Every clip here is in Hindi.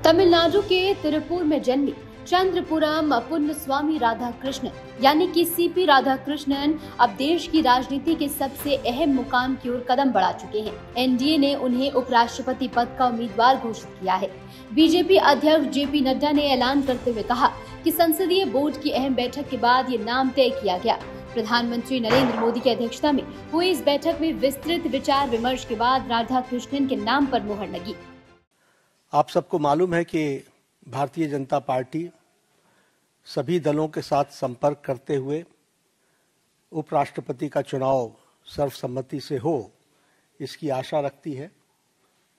तमिलनाडु के तिरुपुर में जन्मी चंद्रपुरम पुण्यस्वामी राधाकृष्णन यानी कि सीपी राधाकृष्णन अब देश की राजनीति के सबसे अहम मुकाम की ओर कदम बढ़ा चुके हैं। एनडीए ने उन्हें उपराष्ट्रपति पद का उम्मीदवार घोषित किया है। बीजेपी अध्यक्ष जेपी नड्डा ने ऐलान करते हुए कहा कि संसदीय बोर्ड की अहम बैठक के बाद ये नाम तय किया गया। प्रधानमंत्री नरेंद्र मोदी की अध्यक्षता में हुई इस बैठक में विस्तृत विचार विमर्श के बाद राधाकृष्णन के नाम पर मुहर लगी। आप सबको मालूम है कि भारतीय जनता पार्टी सभी दलों के साथ संपर्क करते हुए उपराष्ट्रपति का चुनाव सर्वसम्मति से हो, इसकी आशा रखती है।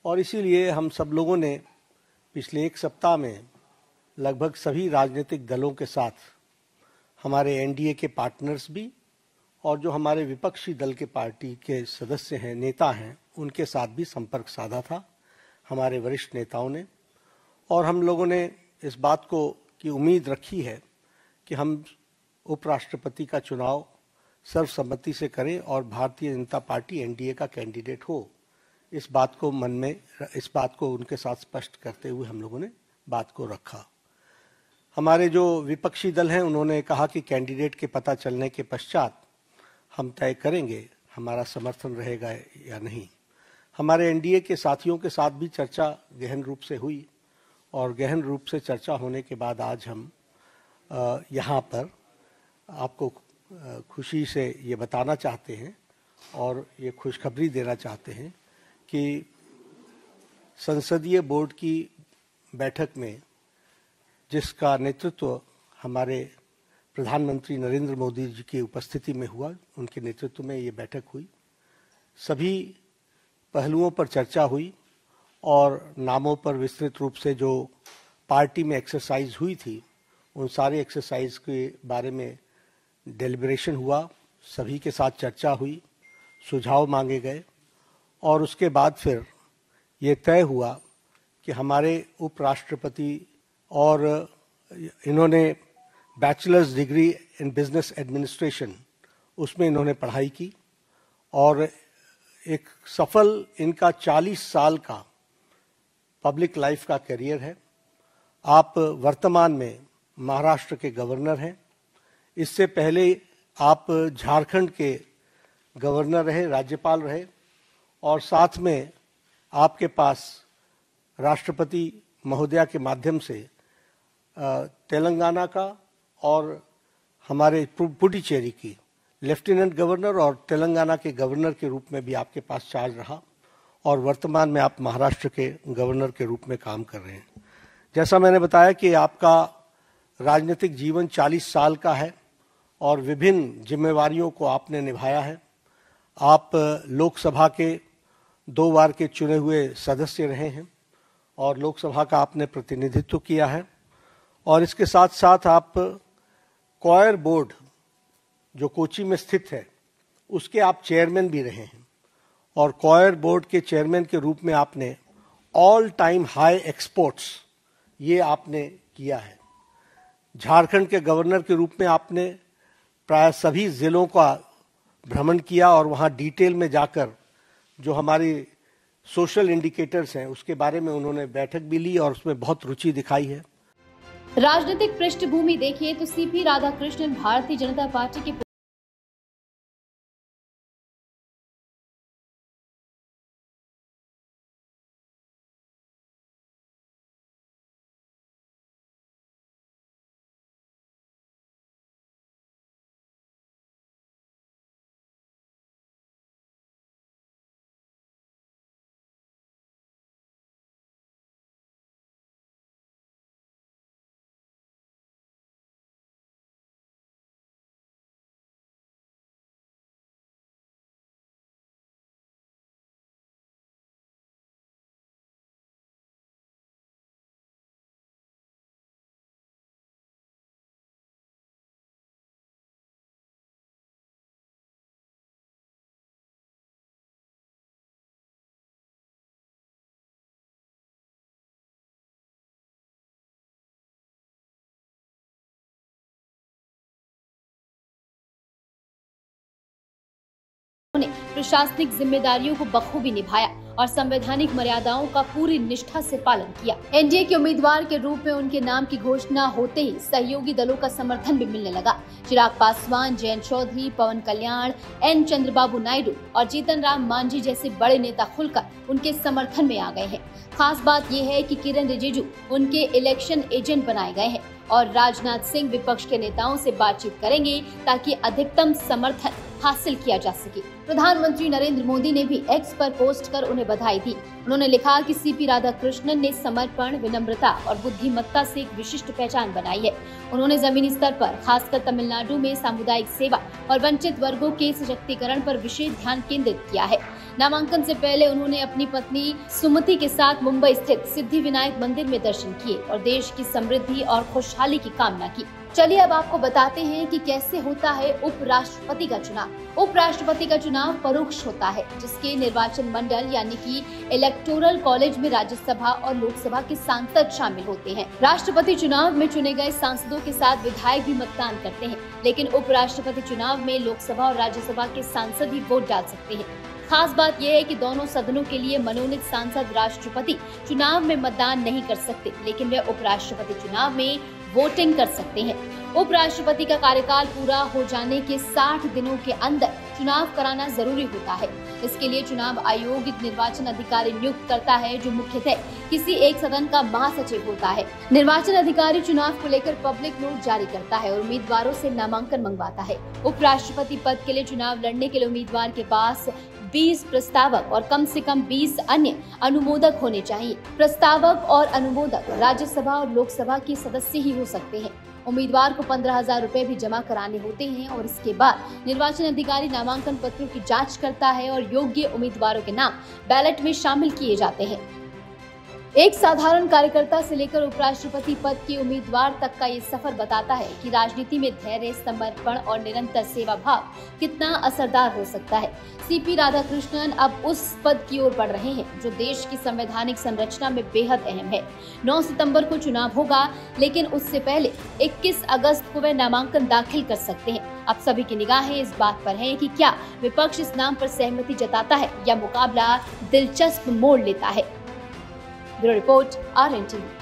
और इसीलिए हम सब लोगों ने पिछले एक सप्ताह में लगभग सभी राजनीतिक दलों के साथ, हमारे एनडीए के पार्टनर्स भी और जो हमारे विपक्षी दल के पार्टी के सदस्य हैं, नेता हैं, उनके साथ भी संपर्क साधा था, हमारे वरिष्ठ नेताओं ने। और हम लोगों ने इस बात को की उम्मीद रखी है कि हम उपराष्ट्रपति का चुनाव सर्वसम्मति से करें और भारतीय जनता पार्टी एनडीए का कैंडिडेट हो। इस बात को उनके साथ स्पष्ट करते हुए हम लोगों ने बात को रखा। हमारे जो विपक्षी दल हैं, उन्होंने कहा कि कैंडिडेट के पता चलने के पश्चात हम तय करेंगे हमारा समर्थन रहेगा या नहीं। हमारे एनडीए के साथियों के साथ भी चर्चा गहन रूप से हुई और गहन रूप से चर्चा होने के बाद आज हम यहाँ पर आपको खुशी से ये बताना चाहते हैं और ये खुशखबरी देना चाहते हैं कि संसदीय बोर्ड की बैठक में जिसका नेतृत्व हमारे प्रधानमंत्री नरेंद्र मोदी जी की उपस्थिति में हुआ, उनके नेतृत्व में ये बैठक हुई। सभी पहलुओं पर चर्चा हुई और नामों पर विस्तृत रूप से जो पार्टी में एक्सरसाइज हुई थी, उन सारे एक्सरसाइज के बारे में डेलिब्रेशन हुआ, सभी के साथ चर्चा हुई, सुझाव मांगे गए और उसके बाद फिर ये तय हुआ कि हमारे उपराष्ट्रपति, और इन्होंने bachelors degree in business administration, उसमें इन्होंने पढ़ाई की और एक सफल इनका 40 साल का पब्लिक लाइफ का करियर है। आप वर्तमान में महाराष्ट्र के गवर्नर हैं। इससे पहले आप झारखंड के गवर्नर रहे, राज्यपाल रहे और साथ में आपके पास राष्ट्रपति महोदया के माध्यम से तेलंगाना का और हमारे पुडुचेरी की लेफ्टिनेंट गवर्नर और तेलंगाना के गवर्नर के रूप में भी आपके पास चार्ज रहा और वर्तमान में आप महाराष्ट्र के गवर्नर के रूप में काम कर रहे हैं। जैसा मैंने बताया कि आपका राजनीतिक जीवन 40 साल का है और विभिन्न जिम्मेवारियों को आपने निभाया है। आप लोकसभा के 2 बार के चुने हुए सदस्य रहे हैं और लोकसभा का आपने प्रतिनिधित्व किया है और इसके साथ साथ आप कॉयर बोर्ड जो कोची में स्थित है, उसके आप चेयरमैन भी रहे हैं और कॉयर बोर्ड के चेयरमैन के रूप में आपने ऑल टाइम हाई एक्सपोर्ट्स ये आपने किया है। झारखंड के गवर्नर के रूप में आपने प्राय सभी जिलों का भ्रमण किया और वहां डिटेल में जाकर जो हमारी सोशल इंडिकेटर्स हैं उसके बारे में उन्होंने बैठक भी ली और उसमें बहुत रुचि दिखाई है। राजनीतिक पृष्ठभूमि देखिए तो सीपी राधाकृष्णन भारतीय जनता पार्टी के प्रशासनिक जिम्मेदारियों को बखूबी निभाया और संवैधानिक मर्यादाओं का पूरी निष्ठा से पालन किया। एनडीए के उम्मीदवार के रूप में उनके नाम की घोषणा होते ही सहयोगी दलों का समर्थन भी मिलने लगा। चिराग पासवान, जयंत चौधरी, पवन कल्याण, एन चंद्रबाबू नायडू और जीतन राम मांझी जैसे बड़े नेता खुलकर उनके समर्थन में आ गए हैं। खास बात यह है कि किरण रिजिजू उनके इलेक्शन एजेंट बनाए गए हैं और राजनाथ सिंह विपक्ष के नेताओं से बातचीत करेंगे ताकि अधिकतम समर्थन हासिल किया जा सके। प्रधानमंत्री नरेंद्र मोदी ने भी एक्स पर पोस्ट कर उन्हें बधाई दी। उन्होंने लिखा कि सीपी राधाकृष्णन ने समर्पण, विनम्रता और बुद्धिमत्ता से एक विशिष्ट पहचान बनाई है। उन्होंने जमीनी स्तर पर, खासकर तमिलनाडु में सामुदायिक सेवा और वंचित वर्गों के सशक्तिकरण पर विशेष ध्यान केंद्रित किया है। नामांकन से पहले उन्होंने अपनी पत्नी सुमति के साथ मुंबई स्थित सिद्धि विनायक मंदिर में दर्शन किए और देश की समृद्धि और खुशहाली की कामना की। चलिए अब आपको बताते हैं कि कैसे होता है उपराष्ट्रपति का चुनाव। उपराष्ट्रपति का चुनाव परोक्ष होता है, जिसके निर्वाचन मंडल यानी कि इलेक्टोरल कॉलेज में राज्यसभा और लोकसभा के सांसद शामिल होते हैं। राष्ट्रपति चुनाव में चुने गए सांसदों के साथ विधायक भी मतदान करते हैं, लेकिन उपराष्ट्रपति चुनाव में लोकसभा और राज्यसभा के सांसद ही वोट डाल सकते हैं। खास बात यह है कि दोनों सदनों के लिए मनोनीत सांसद राष्ट्रपति चुनाव में मतदान नहीं कर सकते, लेकिन वे उपराष्ट्रपति चुनाव में वोटिंग कर सकते हैं। उपराष्ट्रपति का कार्यकाल पूरा हो जाने के 60 दिनों के अंदर चुनाव कराना जरूरी होता है। इसके लिए चुनाव आयोग एक निर्वाचन अधिकारी नियुक्त करता है, जो मुख्यतः किसी एक सदन का महासचिव होता है। निर्वाचन अधिकारी चुनाव को लेकर पब्लिक नोट जारी करता है और उम्मीदवारों से नामांकन मंगवाता है। उपराष्ट्रपति पद के लिए चुनाव लड़ने के लिए उम्मीदवार के पास 20 प्रस्तावक और कम से कम 20 अन्य अनुमोदक होने चाहिए। प्रस्तावक और अनुमोदक राज्यसभा और लोकसभा के सदस्य ही हो सकते हैं। उम्मीदवार को 15,000 रुपए भी जमा कराने होते हैं और इसके बाद निर्वाचन अधिकारी नामांकन पत्रों की जांच करता है और योग्य उम्मीदवारों के नाम बैलेट में शामिल किए जाते हैं। एक साधारण कार्यकर्ता से लेकर उपराष्ट्रपति पद के उम्मीदवार तक का ये सफर बताता है कि राजनीति में धैर्य, समर्पण और निरंतर सेवा भाव कितना असरदार हो सकता है। सीपी राधाकृष्णन अब उस पद की ओर बढ़ रहे हैं जो देश की संवैधानिक संरचना में बेहद अहम है। 9 सितंबर को चुनाव होगा, लेकिन उससे पहले 21 अगस्त को वे नामांकन दाखिल कर सकते हैं। अब सभी की निगाहें इस बात पर हैं कि क्या विपक्ष इस नाम पर सहमति जताता है या मुकाबला दिलचस्प मोड़ लेता है। Bureau report, RNTV।